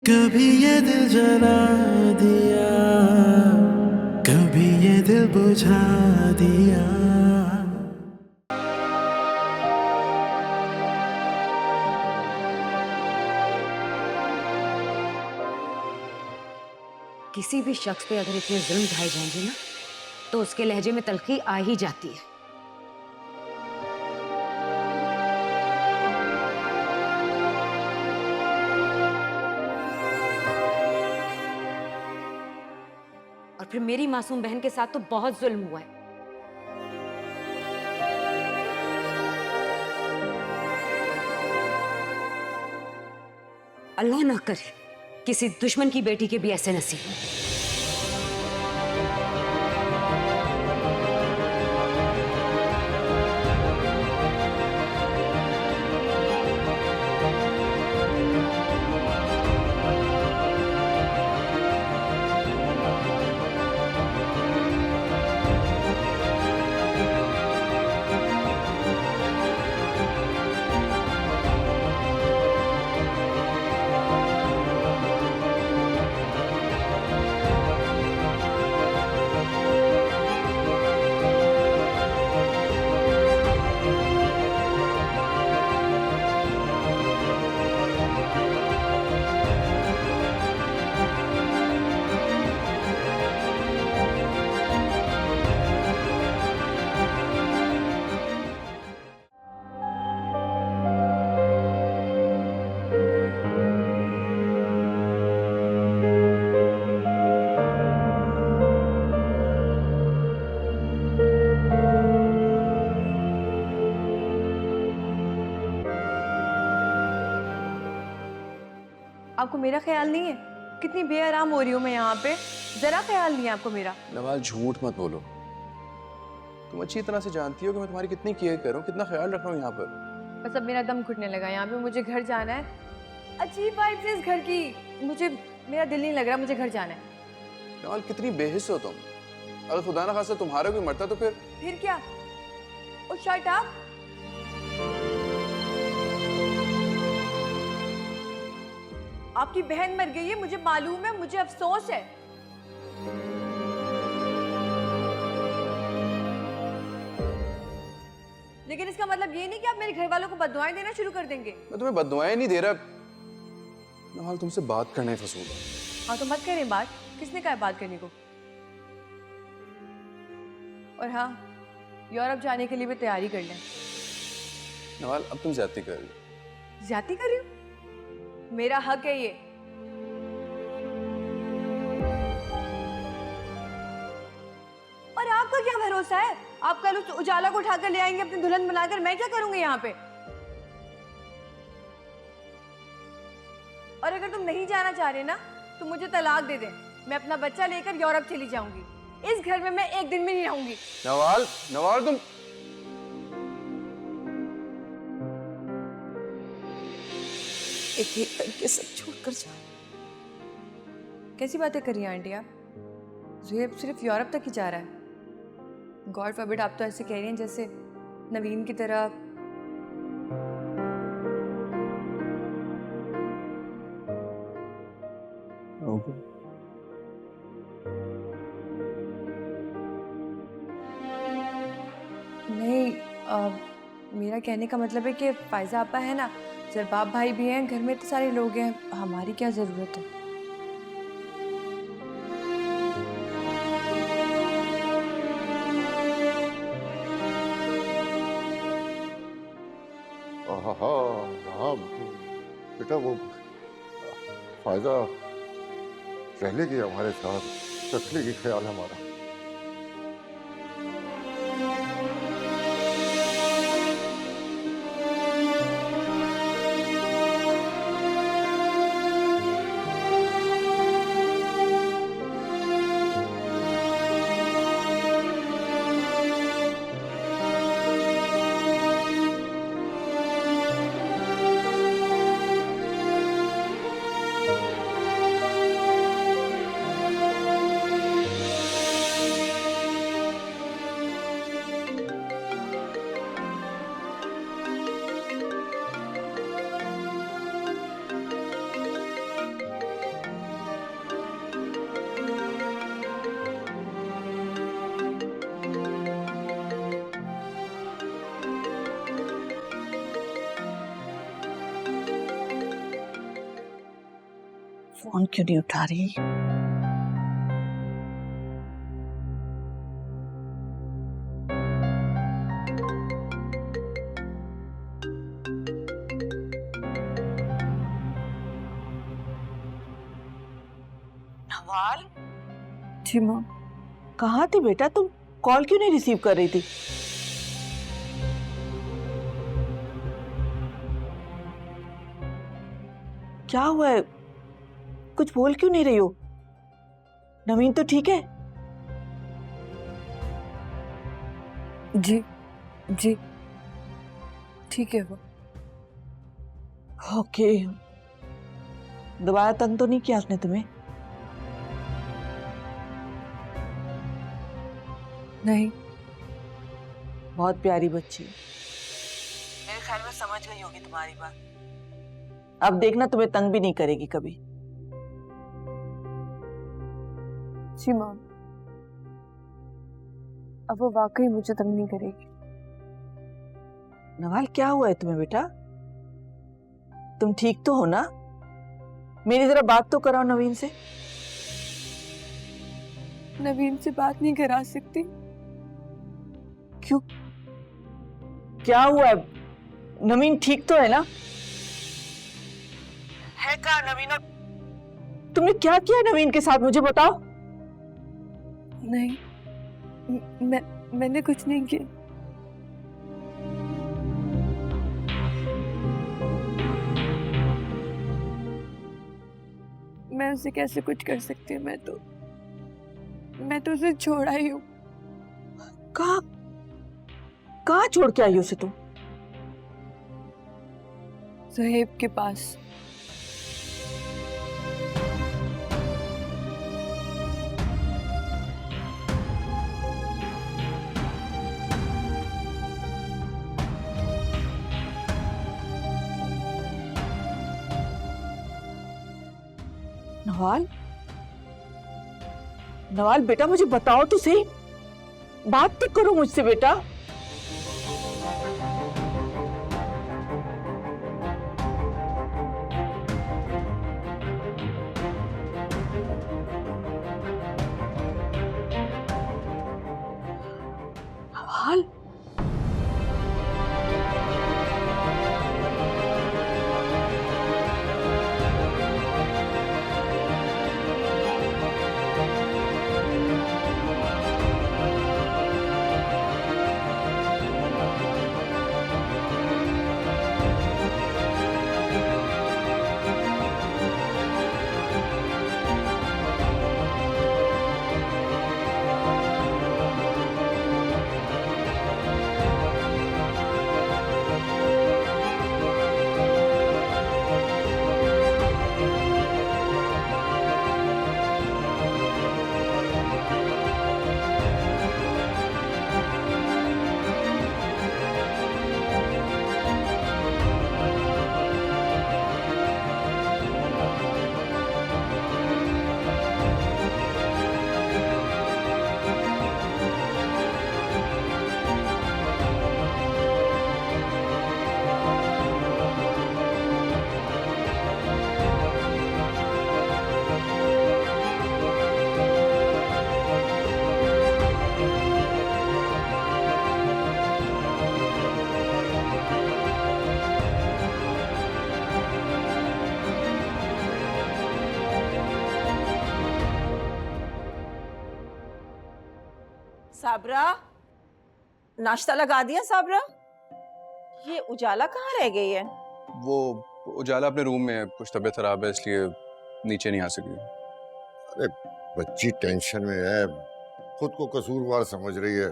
कभी ये दिल जला दिया, कभी ये दिल बुझा दिया। किसी भी शख्स पे अगर इतने जुल्म ढाए जाएंगे ना, तो उसके लहजे में तल्खी आ ही जाती है। और फिर मेरी मासूम बहन के साथ तो बहुत जुल्म हुआ है। अल्लाह ना करे किसी दुश्मन की बेटी के भी ऐसे नसीब हो। आपको मेरा ख्याल नहीं है? कितनी बेआराम हो रही हूँ मैं यहाँ पे, जरा ख्याल नहीं है आपको मेरा। नवाल झूठ मत बोलो, तुम अच्छी तरह से जानती हो कि मैं तुम्हारी कितनी केयर कर रहा हूँ, कितना ख्याल रख रहा हूँ यहाँ पर। बस अब मेरा दम घुटने लगा यहाँ पे, मुझे घर जाना है। अजीब वाइब्स है इस घर की, मुझे मेरा दिल नहीं लग रहा, मुझे घर जाना है। नवाल कितनी बेहिस हो तुम, अगर खुदा ना खास्ता तुम्हारा कोई मरता तो फिर क्या? ओ शट अप। आपकी बहन मर गई है, मुझे मालूम है, मुझे अफसोस है। लेकिन इसका मतलब ये नहीं कि आप मेरे घर वालों को बददुआएं देना शुरू कर देंगे। मैं तुम्हें बददुआएं नहीं दे रहा नवाल, तुमसे बात करने फसूल। हाँ तो मत करें बात, किसने कहा बात करने को? और हाँ, यूरोप जाने के लिए भी तैयारी कर लें। नवाल अब तुम ज्यादती कर रही हो। ज्यादती कर रही हूँ? मेरा हक है ये। और आपका क्या भरोसा है? आप कल उस उजाला को उठाकर ले आएंगे अपनी दुल्हन बनाकर, मैं क्या करूंगी यहाँ पे? और अगर तुम नहीं जाना चाह रहे ना, तो मुझे तलाक दे दे, मैं अपना बच्चा लेकर यूरोप चली जाऊंगी। इस घर में मैं एक दिन भी नहीं रहूंगी। नवाल, नवाल तुम एक एक करके सब छोड़कर जा। कैसी बातें कर रही हैं आंटी आप? ज़ुहैब सिर्फ यूरोप तक ही जा रहा है। गॉड फॉरबिड, आप तो ऐसे कह रही हैं जैसे नवीन की तरह। नहीं, मेरा कहने का मतलब है कि फायजा आपा है ना, जरबाब भाई भी हैं, घर में इतने सारे लोग हैं, हमारी क्या जरूरत है? हाँ बेटा, वो फायदा रह लेगी हमारे साथ, रख लेगी ख्याल हमारा। फोन क्यों नहीं उठा रही? नवाल, जी माँ। कहाँ थी बेटा तुम? कॉल क्यों नहीं रिसीव कर रही थी? क्या हुआ है? कुछ बोल क्यों नहीं रही हो? नवीन तो ठीक है? जी जी ठीक है वो। ओके। दोबारा तंग तो नहीं किया उसने तुम्हें? नहीं। बहुत प्यारी बच्ची। मेरे ख्याल में समझ गई होगी तुम्हारी बात। अब देखना तुम्हें तंग भी नहीं करेगी कभी। जी माँ, अब वो वाकई मुझे तंग नहीं करेगी। नवाल, क्या हुआ है तुम्हें बेटा? तुम ठीक तो हो ना? मेरी जरा बात तो कराओ नवीन से। नवीन से बात नहीं करा सकती। क्यों? क्या हुआ है? नवीन ठीक तो है ना? है कहाँ नवीन? और तुमने क्या किया नवीन के साथ, मुझे बताओ। नहीं, मैंने कुछ नहीं किया। मैं उसे कैसे कुछ कर सकती हूँ? मैं तो उसे छोड़ा ही हूँ। कहाँ छोड़ के आई उसे तुम? ज़ुहैब के पास। नवाल, नवाल बेटा मुझे बताओ तो सही, बात तो करो मुझसे बेटा। नवाल, साबरा, नाश्ता लगा दिया साबरा? ये उजाला कहाँ रह गई है? वो उजाला अपने रूम में है, कुछ तबीयत खराब है इसलिए नीचे नहीं आ सकी। अरे बच्ची टेंशन में है, खुद को कसूरवार समझ रही है।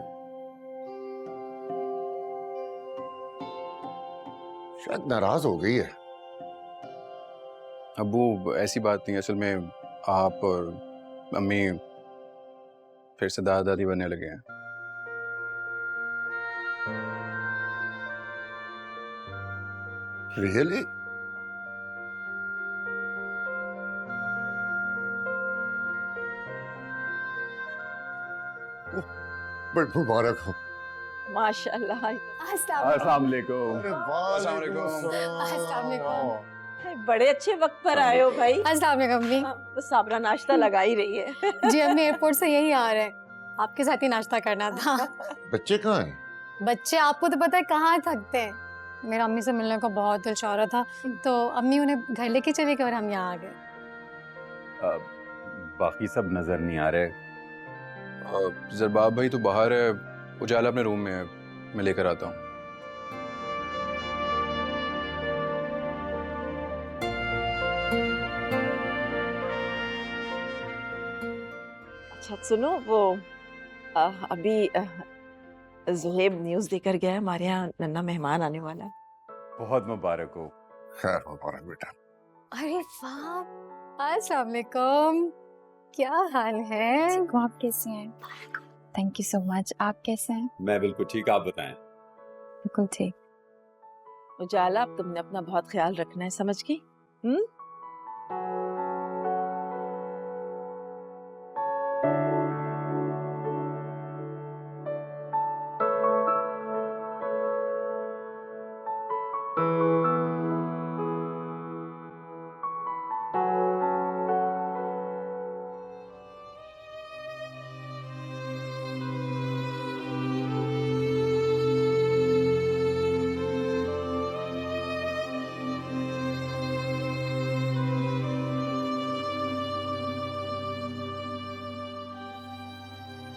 शायद नाराज हो गई है। अब्बू ऐसी बात नहीं, असल में आप और अम्मी फिर से दादा दादी बनने लगे हैं। रियली? बट मुबारक हो। माशाल्लाह। अस्सलाम वालेकुम। अरे अस्सलाम वालेकुम। वालेकुम। बड़े अच्छे वक्त पर आए हो भाई। अस्सलाम वालेकुम भी। तो साबरा नाश्ता लगा ही रही है। जी हम एयरपोर्ट से यही आ रहे हैं, आपके साथ ही नाश्ता करना था। बच्चे कहाँ हैं? बच्चे आपको तो पता है कहाँ थकते हैं। मेरा अम्मी से मिलने को बहुत दिल चाह रहा था, तो अम्मी उन्हें घर लेके चली गई और हम यहाँ आ गए। बाकी सब नजर नहीं आ रहे। जरबाब भाई तो बाहर है, उजाला अपने रूम में है, मैं लेकर आता हूँ। अच्छा सुनो, वो अभी ज़ुहैब न्यूज़ देकर गया है, हमारे यहाँ नन्ना मेहमान आने वाला है। बहुत मुबारक हो। खैर मुबारक बेटा। अरे वाह, अस्सलाम वालेकुम, क्या हाल है? आप कैसे हैं? Thank you so much. आप कैसे हैं? मैं बिल्कुल ठीक, आप बताएं। बिल्कुल ठीक। उजाला, अब तुमने अपना बहुत ख्याल रखना है, समझ गई?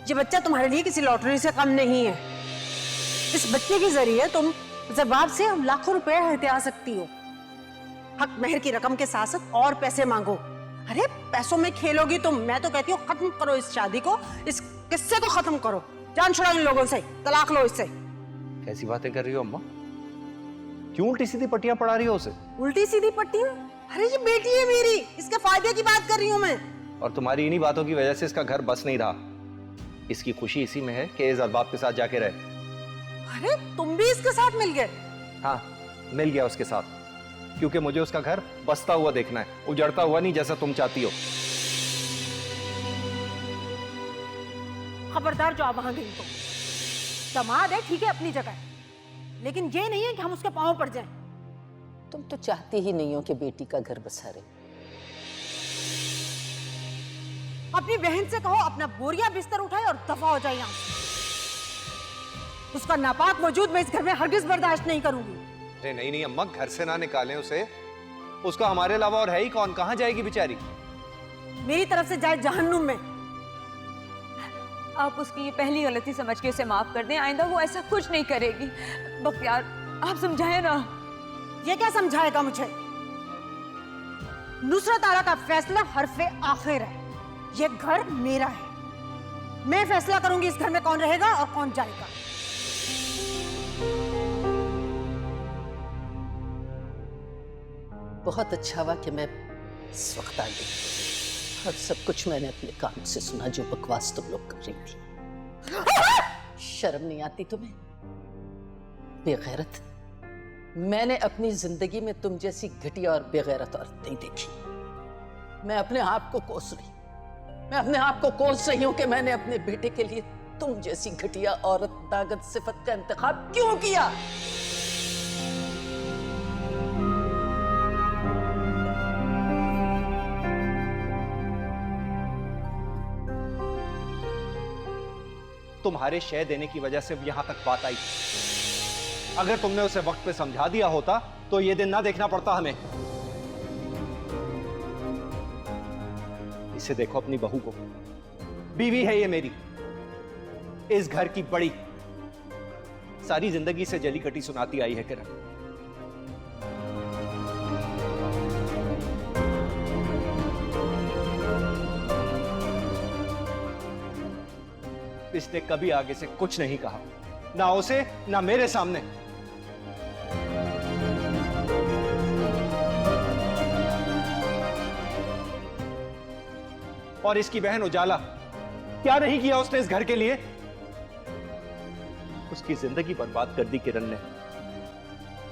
ये बच्चा तुम्हारे लिए किसी लॉटरी से कम नहीं है। इस बच्चे के जरिए तुम जरबाब से लाखों रुपए हथिया सकती हो। हक मेहर की रकम के साथ साथ और पैसे मांगो। अरे पैसों में खेलोगी तुम। मैं तो कहती हूँ खत्म करो इस शादी को, इस किस्से को खत्म करो। जान छुड़ाओ इन लोगों से, तलाक लो इससे। कैसी बातें कर रही हो अम्मा? क्यों उल्टी सीधी पट्टियां पढ़ा रही हो उसे? उल्टी सीधी पट्टियां? अरे ये बेटी है मेरी, इसके फायदे की बात कर रही हूँ मैं। और तुम्हारी इन्हीं बातों की वजह से इसका घर बस नहीं रहा। इसकी खुशी इसी में है कि इस अरबाब के साथ जाके रहे। अरे तुम भी इसके साथ मिल गए? हाँ, मिल गया उसके साथ, क्योंकि मुझे उसका घर बसता हुआ देखना है, उजड़ता हुआ नहीं जैसा तुम चाहती हो। खबरदार जो आप वहां गई तो। दमाद है ठीक है अपनी जगह, लेकिन ये नहीं है कि हम उसके पांव पड़ जाएं। तुम तो चाहती ही नहीं हो कि बेटी का घर बसा रहे। अपनी बहन से कहो अपना बोरिया बिस्तर उठाए और दफा हो जाए यहाँ। उसका नापाक वजूद मैं इस घर में हरगिज बर्दाश्त नहीं करूंगी। अरे नहीं नहीं अम्मा, घर से ना निकालें उसे। उसका हमारे अलावा और है ही कौन? कहाँ जाएगी बेचारी? मेरी तरफ से जाए जहन्नुम में। आप उसकी ये पहली गलती समझ के उसे माफ कर दें। आइंदा वो ऐसा कुछ नहीं करेगी। बख्तियार, आप समझाए ना। ये क्या समझाएगा मुझे? नुसरत आरा का फैसला हरफे आखिर है। ये घर मेरा है। मैं फैसला करूंगी इस घर में कौन रहेगा और कौन जाएगा। बहुत अच्छा हुआ कि मैं इस वक्त आ गई, और सब कुछ मैंने अपने कानों से सुना जो बकवास तुम लोग कर रही थी। शर्म नहीं आती तुम्हें? बेगैरत। मैंने अपनी जिंदगी में तुम जैसी घटिया और बेगैरत औरत नहीं देखी। मैं अपने आप को कोस रही हूं कि मैंने अपने बेटे के लिए तुम जैसी घटिया औरत दागत सिफत का इंतखाब क्यों किया। तुम्हारे शय देने की वजह से यहां तक बात आई। अगर तुमने उसे वक्त पे समझा दिया होता तो ये दिन ना देखना पड़ता हमें। इसे देखो, अपनी बहू को। बीवी है ये मेरी, इस घर की बड़ी। सारी जिंदगी से जली कटी सुनाती आई है किरण। इसने कभी आगे से कुछ नहीं कहा, ना उसे ना मेरे सामने। और इसकी बहन उजाला, क्या नहीं किया उसने इस घर के लिए? उसकी जिंदगी बर्बाद कर दी किरण ने।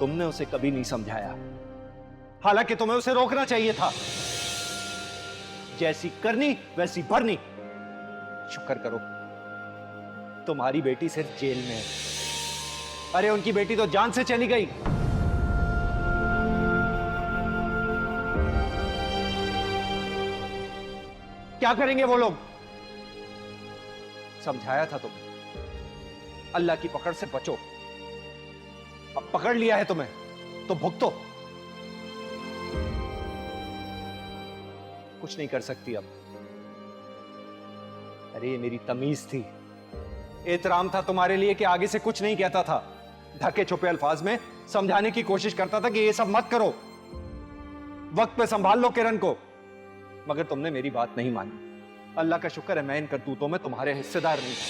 तुमने उसे कभी नहीं समझाया, हालांकि तुम्हें उसे रोकना चाहिए था। जैसी करनी वैसी भरनी। शुक्र करो तुम्हारी बेटी सिर्फ जेल में है। अरे उनकी बेटी तो जान से चली गई। क्या करेंगे वो लोग? समझाया था तुम्हें, अल्लाह की पकड़ से बचो। अब पकड़ लिया है तुम्हें तो भुगतो। कुछ नहीं कर सकती अब। अरे ये मेरी तमीज थी, एहतराम था तुम्हारे लिए कि आगे से कुछ नहीं कहता था। ढके छुपे अल्फाज में समझाने की कोशिश करता था कि ये सब मत करो, वक्त पे संभाल लो किरण को। मगर तुमने मेरी बात नहीं मानी। अल्लाह का शुक्र है मैं इन करतूतों में तुम्हारे हिस्सेदार नहीं था।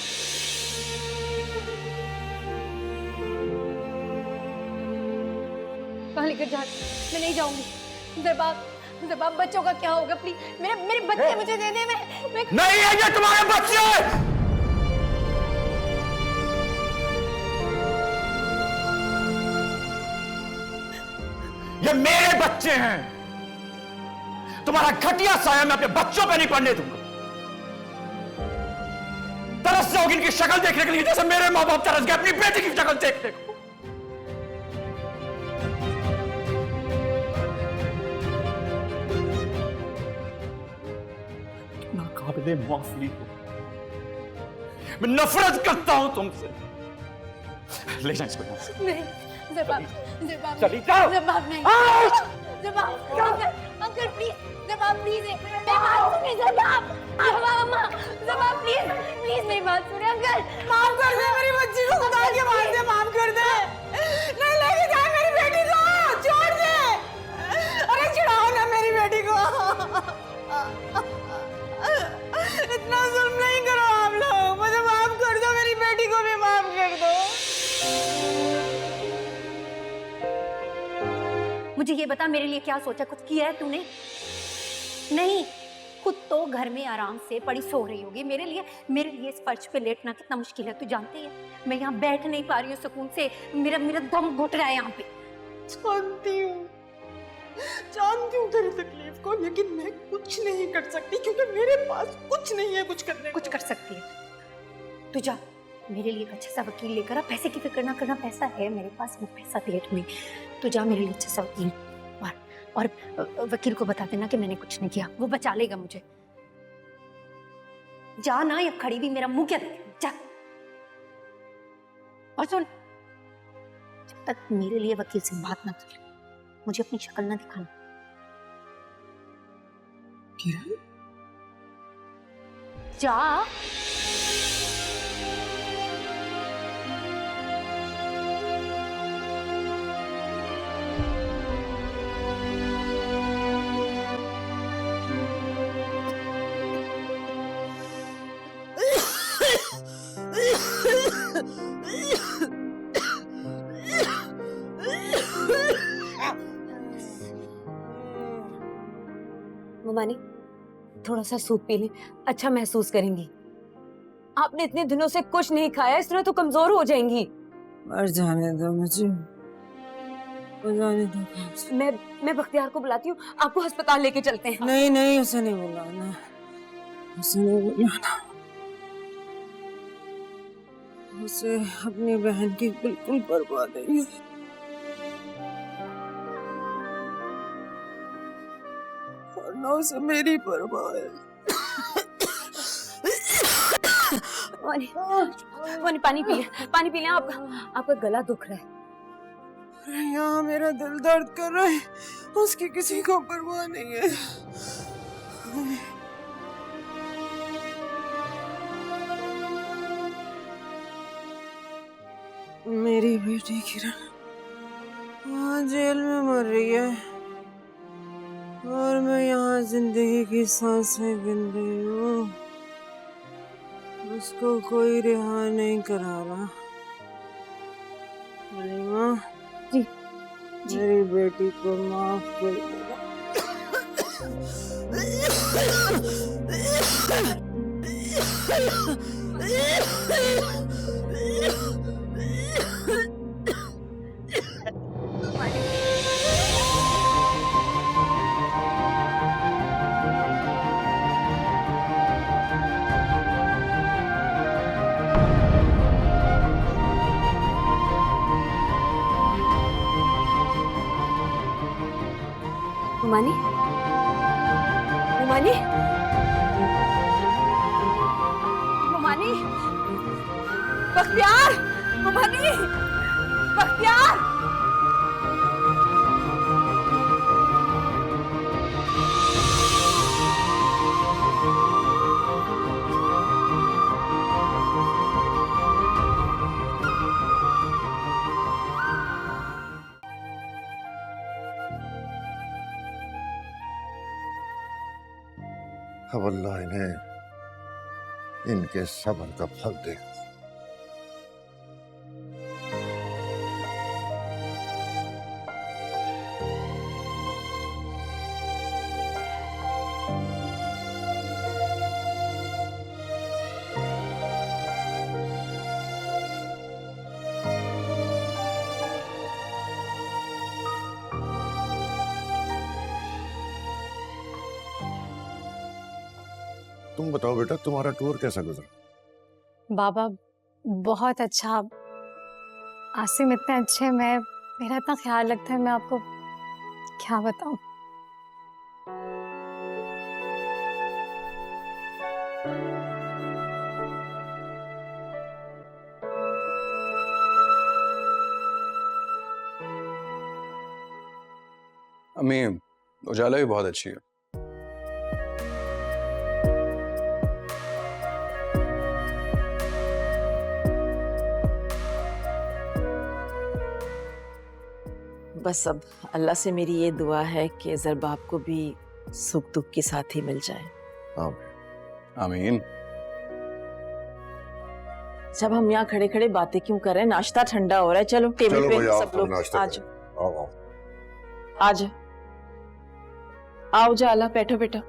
कहाँ लेकर जा रही? मैं नहीं जाऊंगी। जरबाब, जरबाब बच्चों का क्या होगा? प्लीज मेरे बच्चे मुझे दे दे। मैं नहीं है ये तुम्हारे बच्चे। ये मेरे बच्चे हैं। तुम्हारा घटिया साया मैं अपने बच्चों पे नहीं पड़ने दूंगा। तरस जाओगे इनकी शक्ल देखने के लिए जैसे मेरे माँ बाप तरस गए अपनी बेटी की शक्ल देखने को। नाकाबिले माफी हो, मैं नफरत करता हूं तुमसे। ले जाए इसको यहाँ से। नहीं, जरबाब, जरबाब, चली जाओ। जरबाब नहीं। जरबाब, अंकल प्लीज, जरबाब प्लीज, मेरी बात सुनिए जरबाब। अम्मा, जरबाब प्लीज, प्लीज मेरी बात सुनिए अंकल। माफ कर दे मेरी बच्ची को, खुदा के वास्ते माफ कर दे। नहीं लेके जा मेरी बेटी को, छोड़ दे। अरे छुड़ाओ ना मेरी बेटी को। इतना जुल्म नहीं करो आप लोग, मुझे माफ कर दो, मेरी बेटी को भी माफ कर दो। मुझे ये बता, मेरे लिए क्या सोचा? कुछ किया है तूने? नहीं, खुद तो घर में आराम से पड़ी सो रही होगी। मेरे लिए इस फर्श पे लेटना कितना मुश्किल है, तू जानती है? मैं यहाँ बैठ नहीं पा रही हूँ सुकून से, मेरा दम घुट रहा है यहाँ पे। जानती हूँ तेरी तकलीफ को, लेकिन मैं कुछ नहीं कर सकती क्योंकि मेरे पास कुछ नहीं है कुछ करने। कुछ कर सकती है तू। जा मेरे लिए एक अच्छा सा वकील लेकर आ। पैसे की फिक्र ना करना, पैसा है मेरे पास, मैं पैसा दे दूंगी। तू जा मेरे लिए अच्छा सा वकील, और वकील को बता देना कि मैंने कुछ नहीं किया, वो बचा लेगा मुझे। जा ना, या खड़ी भी मेरा मुंह क्या देख, जा। और सुन, जब तक मेरे लिए वकील से बात ना कर, मुझे अपनी शक्ल ना दिखाना। किरण, जा। ममानी, थोड़ा सा सूप पी लें, अच्छा महसूस करेंगी। आपने इतने दिनों से कुछ नहीं खाया, इस तरह तो कमजोर हो जाएंगी। मर जाने दो मुझे, जाने दो। मैं बख्तियार को बुलाती हूँ, आपको अस्पताल लेके चलते हैं। नहीं नहीं, उसे नहीं बुलाना, उसे नहीं बुलाना। उसे अपनी बहन की बिल्कुल परवाह नहीं है। और ना उसे मेरी परवाह है। पानी पी लें, आपका गला दुख रहा है। यहाँ मेरा दिल दर्द कर रहा है, उसकी किसी को परवाह नहीं है। मेरी बेटी किरण वहाँ जेल में मर रही है और मैं यहाँ जिंदगी की सांसें गिन रही हूँ। उसको कोई रिहा नहीं करा रहा। माँ जी, मेरी बेटी को माफ कर देना। उमानी, मुमानी, बख्तियार, मुमानी, बख्तियार। अब अल्लाह इन्हें इनके सब्र का फल देगा। तुम बताओ बेटा, तुम्हारा टूर कैसा गुजरा? बाबा बहुत अच्छा। आसिम इतने अच्छे, मेरा इतना ख्याल रखता है, मैं आपको क्या बताऊं। अम्मी, उजाला भी बहुत अच्छी है। बस अब अल्लाह से मेरी ये दुआ है कि ज़रबाब को भी सुख दुख के साथ ही मिल जाए। आमीन। जब हम यहाँ खड़े खड़े बातें क्यों कर रहे हैं? नाश्ता ठंडा हो रहा है, चलो टेबल पे सब लोग आज आज आओ जाला, बैठो बेटा।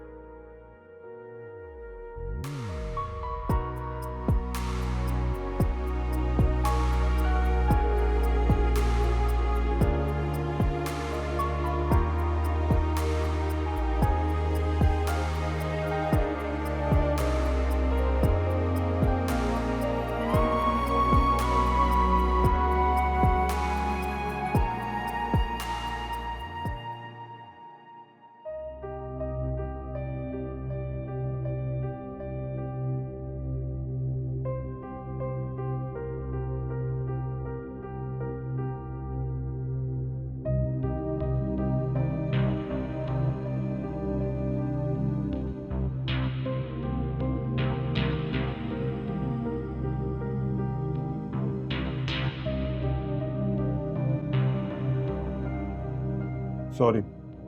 Sorry,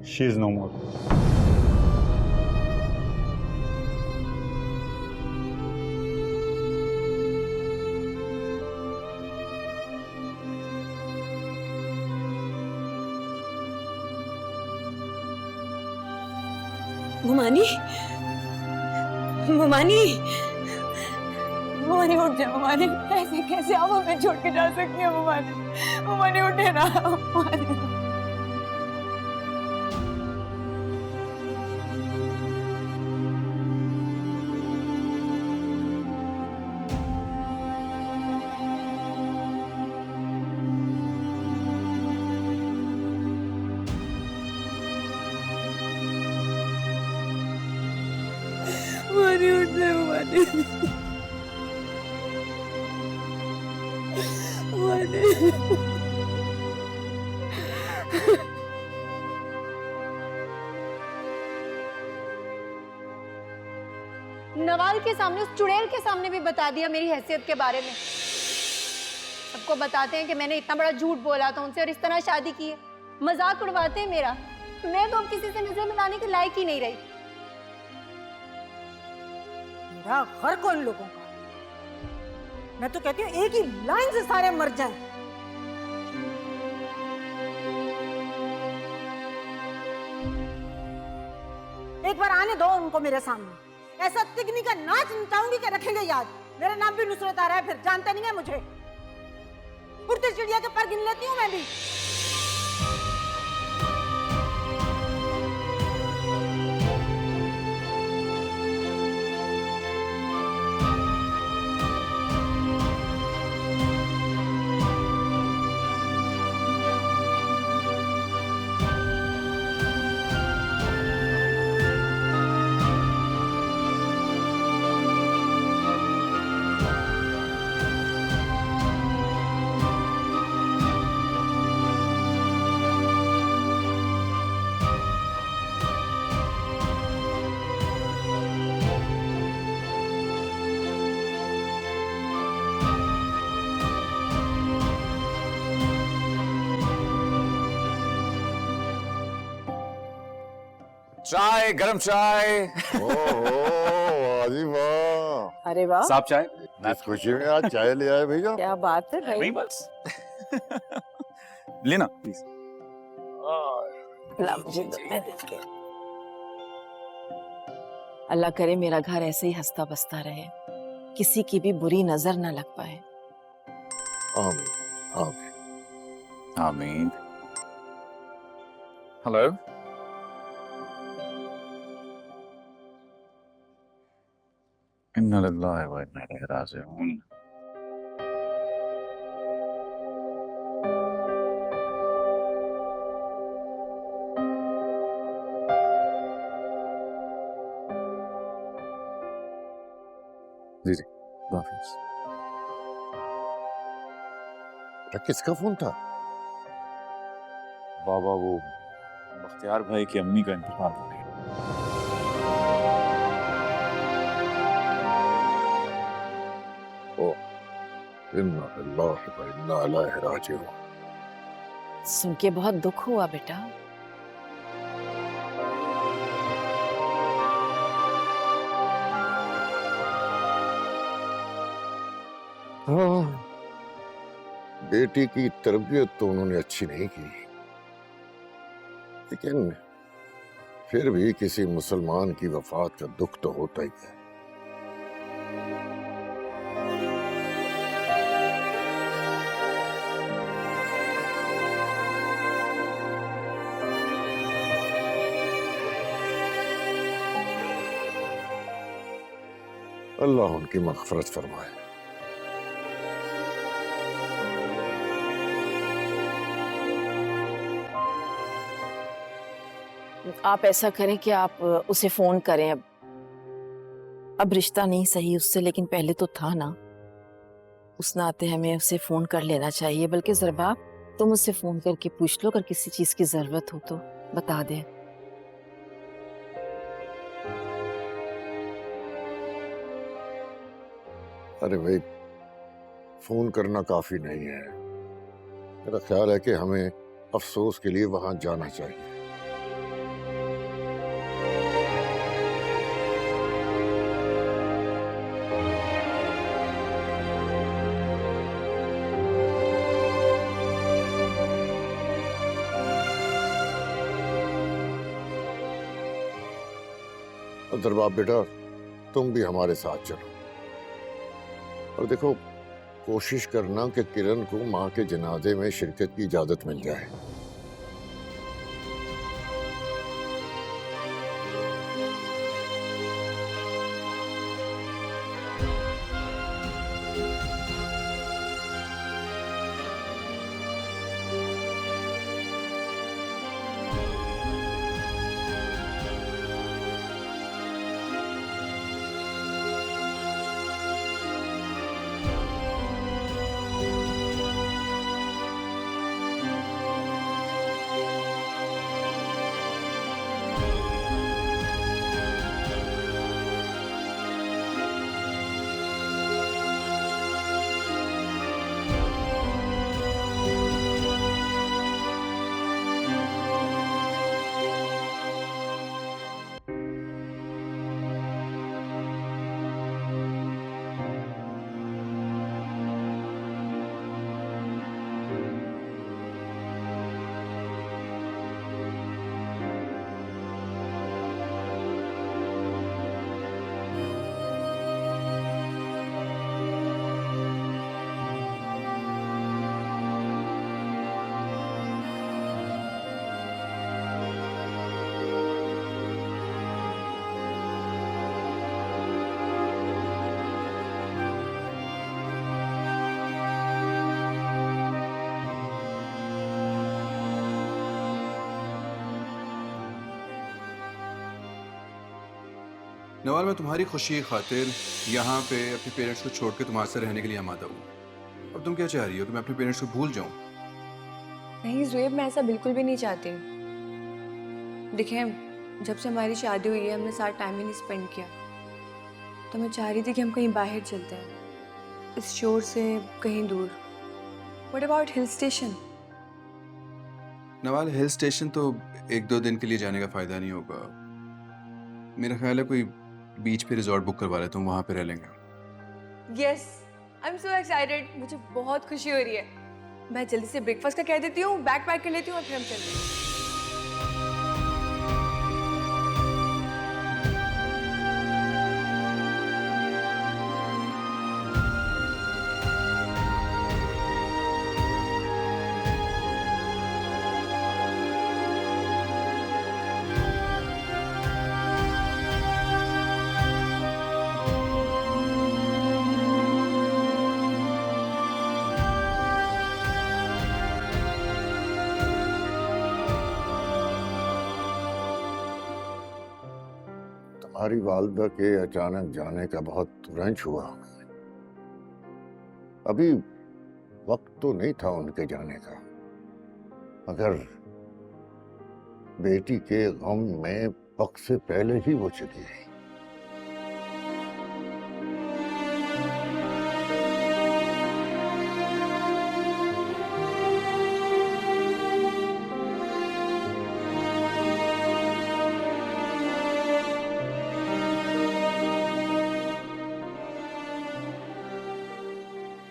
she is no more. मुमानी, मुमानी, मुमानी उठ जाओ मुमानी। कैसे कैसे आप हमें छोड़ के जा सकती हैं मुमानी? मुमानी उठे ना मुमानी। मुमानी उठ जाओ मुमानी। नवाल के सामने, उस चुड़ैल के सामने भी बता दिया मेरी हैसियत के बारे में। सबको बताते हैं कि मैंने इतना बड़ा झूठ बोला था उनसे और इस तरह शादी की है। मजाक उड़वाते हैं मेरा। मैं तो अब किसी से नजर मिलाने के लायक ही नहीं रही। मेरा घर कौन लोगों का? मैं तो कहती हूँ एक ही लाइन से सारे मर जाएं। एक बार आने दो उनको मेरे सामने। ऐसा तिगनी का नाच नचाऊंगी कि रखेंगे याद। मेरा नाम भी नुसरत आ रहा है, फिर जानते नहीं है मुझे। उड़ती चिड़िया के पर गिन लेती हूँ मैं भी। चाय, गरम चाय। ओहो वाह जी वाह। अरे वाह, साहब चाय। इस खुशी में आज चाय ले आए भैया। क्या बात है भाई। नहीं बस। लेना प्लीज। ला मुझे दो, मैं देती हूँ। अल्लाह करे मेरा घर ऐसे ही हंसता बसता रहे, किसी की भी बुरी नजर ना लग पाए। आमीन आमीन आमीन। हेलो। इन्ना लिल्लाहि व इन्ना इलैहि राजिऊन। जी जी, हाफिज। किसका फोन था? बाबा, वो बख्तियार भाई की अम्मी का इंतकाल हो गया। इन्ना लिल्लाहि व इन्ना इलैहि राजिऊन। सुन के बहुत दुख हुआ बेटा। हाँ, बेटी की तरबियत तो उन्होंने अच्छी नहीं की, लेकिन फिर भी किसी मुसलमान की वफात का दुख तो होता ही है। अल्लाह उनकी मग़फ़िरत फरमाए। आप ऐसा करें कि आप उसे फोन करें। अब रिश्ता नहीं सही उससे, लेकिन पहले तो था ना। उस नाते हमें उसे फोन कर लेना चाहिए। बल्कि ज़रबाब, तुम उससे फोन करके पूछ लो, अगर किसी चीज की जरूरत हो तो बता दे। अरे भाई, फोन करना काफी नहीं है। मेरा ख्याल है कि हमें अफसोस के लिए वहां जाना चाहिए। दरबाब बेटा, तुम भी हमारे साथ चलो और देखो, कोशिश करना कि किरण को माँ के जनाजे में शिरकत की इजाजत मिल जाए। नवाल, मैं तुम्हारी खुशी की खातिर यहाँ पे अपने पेरेंट्स को छोड़ के तुम्हारे साथ रहने के लिए आमादा हूँ। अब तुम क्या चाह रही हो कि मैं अपने पेरेंट्स को भूल जाऊँ? नहीं ज़ुएब, मैं ऐसा बिल्कुल भी नहीं चाहती। देखिए, जब से हमारी शादी हुई है हमने साथ टाइम ही नहीं स्पेंड किया, तो मैं चाह रही थी कि हम कहीं बाहर चलते हैं, इस शोर से कहीं दूर। What about hill station? Nawal, hill station तो 1-2 दिन के लिए जाने का फ़ायदा नहीं होगा। मेरा ख्याल है कोई बीच पे रिजॉर्ट बुक करवा लेता हूँ, वहाँ पे रह लेंगे। Yes, I am so excited, मुझे बहुत खुशी हो रही है। मैं जल्दी से ब्रेकफास्ट का कह देती हूँ, बैग पैक कर लेती हूँ और फिर हम चलते हैं। तुम्हारी वालदा के अचानक जाने का बहुत रंज हुआ हमें। अभी वक्त तो नहीं था उनके जाने का, मगर बेटी के गम में वक्त से पहले ही वो चली गई।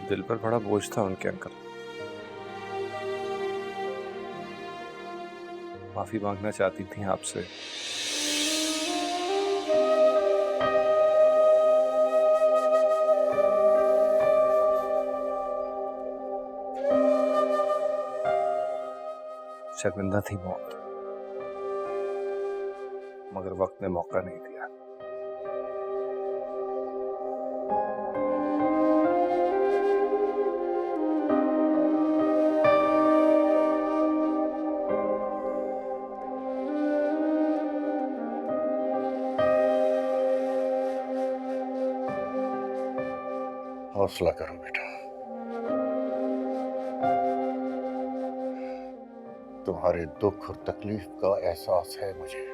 दिल पर बड़ा बोझ था उनके अंकल। माफी मांगना चाहती थी आपसे। शर्मिंदा थी मौत, मगर वक्त ने मौका नहीं दिया। हौसला करो बेटा, तुम्हारे दुख और तकलीफ का एहसास है मुझे।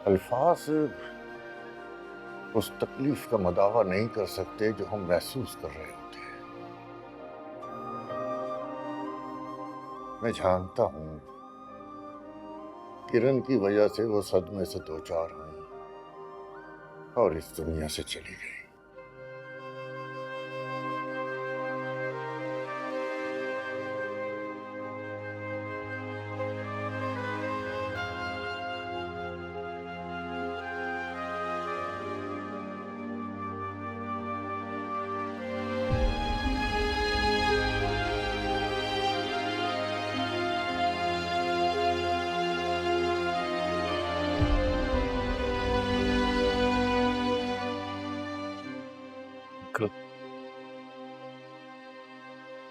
अल्फाज उस तकलीफ का मदावा नहीं कर सकते जो हम महसूस कर रहे होते हैं। मैं जानता हूं किरण की वजह से वो सदमे से दो चार हुई और इस दुनिया से चली गई।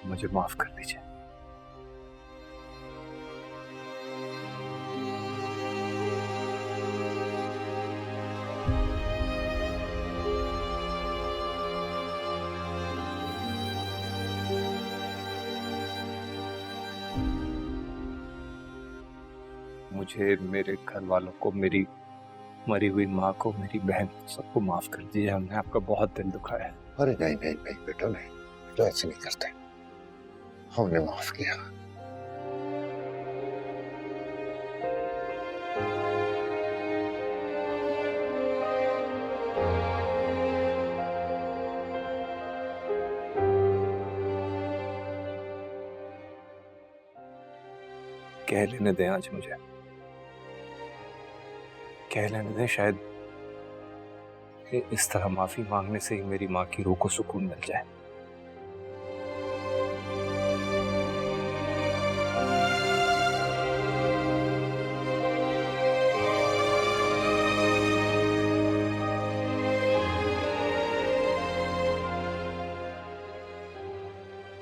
मुझे माफ कर दीजिए। मुझे, मेरे घर वालों को, मेरी मरी हुई माँ को, मेरी बहन, सबको माफ कर दीजिए। हमने आपका बहुत दिल दुखाया है। अरे नहीं नहीं नहीं बेटा, नहीं बेटा, ऐसे नहीं करते। हमने माफ किया। कह लेने दें आज मुझे, कह लेने दें। शायद इस तरह माफी मांगने से ही मेरी माँ की रूह को सुकून मिल जाए।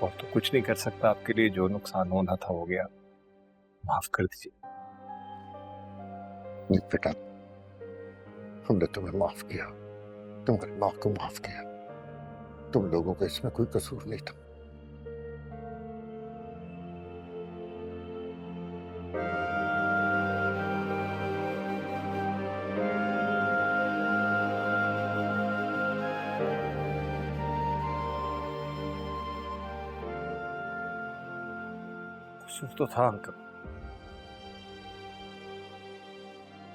और तो कुछ नहीं कर सकता आपके लिए, जो नुकसान होना था हो गया। माफ कर दीजिए। बेटा, हमने तुम्हें माफ किया, तुम्हारी माँ को माफ किया। तुम लोगों का इसमें कोई कसूर नहीं था। अफसोस तो था अंकल।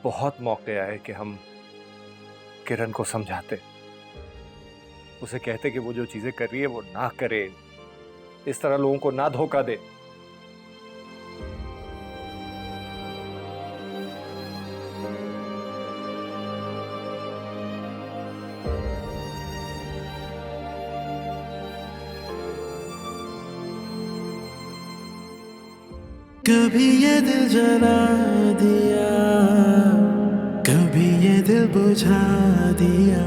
बहुत मौके आए कि हम किरण को समझाते, उसे कहते कि वो जो चीजें कर रही है वो ना करे, इस तरह लोगों को ना धोखा दे। कभी ये दिल जला दिया, कभी ये दिल बुझा दिया।